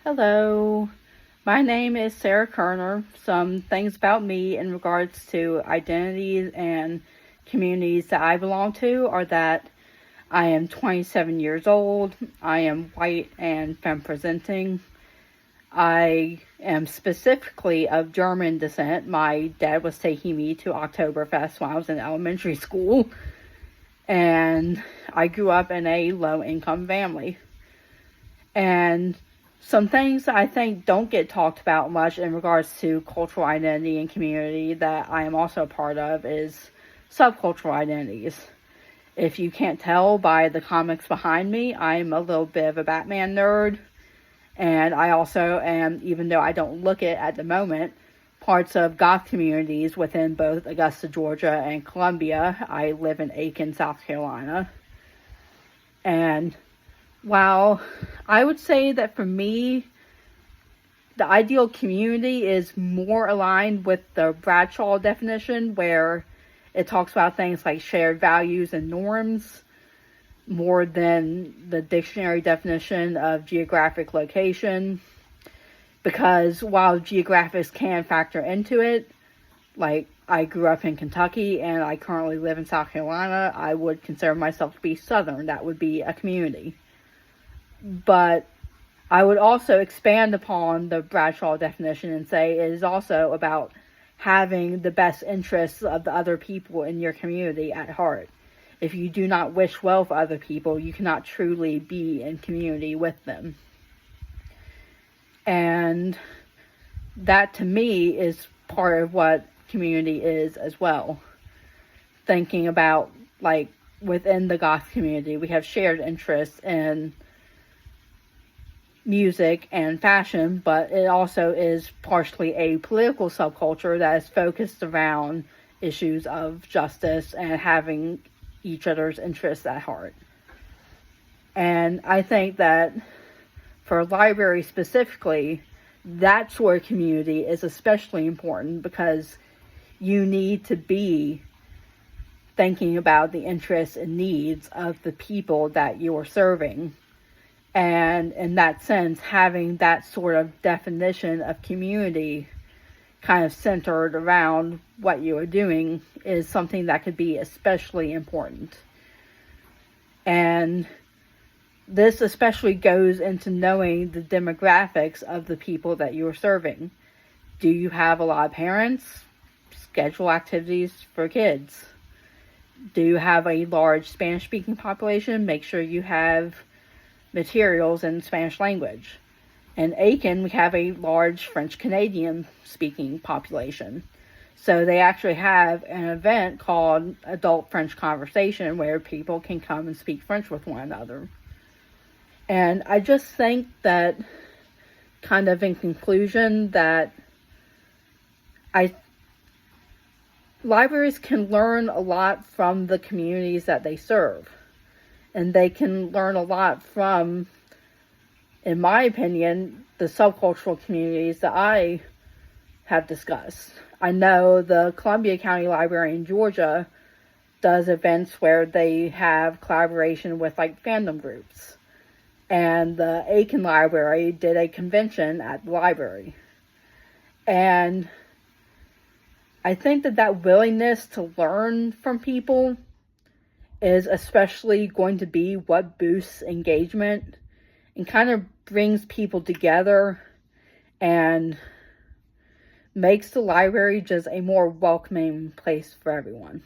Hello, my name is Sarah Kerner. Some things about me in regards to identities and communities that I belong to are that I am 27 years old, I am white and femme presenting. I am specifically of German descent. My dad was taking me to Oktoberfest when I was in elementary school, and I grew up in a low income family. And some things that I think don't get talked about much in regards to cultural identity and community that I am also a part of is subcultural identities. If you can't tell by the comics behind me, I'm a little bit of a Batman nerd. And I also am, even though I don't look it at the moment, parts of goth communities within both Augusta, Georgia and Columbia. I live in Aiken, South Carolina. And while I would say that for me, the ideal community is more aligned with the Bradshaw definition, where it talks about things like shared values and norms, more than the dictionary definition of geographic location. Because while geographics can factor into it, like I grew up in Kentucky and I currently live in South Carolina, I would consider myself to be Southern. That would be a community. But I would also expand upon the Bradshaw definition and say it is also about having the best interests of the other people in your community at heart. If you do not wish well for other people, you cannot truly be in community with them. And that to me is part of what community is as well. Thinking about, like, within the goth community, we have shared interests in music and fashion, but it also is partially a political subculture that is focused around issues of justice and having each other's interests at heart. And I think that for library specifically, that sort of community is especially important because you need to be thinking about the interests and needs of the people that you're serving. And in that sense, having that sort of definition of community kind of centered around what you are doing is something that could be especially important. And this especially goes into knowing the demographics of the people that you're serving. Do you have a lot of parents? Schedule activities for kids. Do you have a large Spanish-speaking population? Make sure you have materials in Spanish language. In Aiken, we have a large French-Canadian speaking population. So they actually have an event called Adult French Conversation where people can come and speak French with one another. And I just think that, kind of in conclusion, that libraries can learn a lot from the communities that they serve. And they can learn a lot from, in my opinion, the subcultural communities that I have discussed. I know the Columbia County Library in Georgia does events where they have collaboration with like fandom groups. And the Aiken Library did a convention at the library. And I think that willingness to learn from people is especially going to be what boosts engagement and kind of brings people together and makes the library just a more welcoming place for everyone.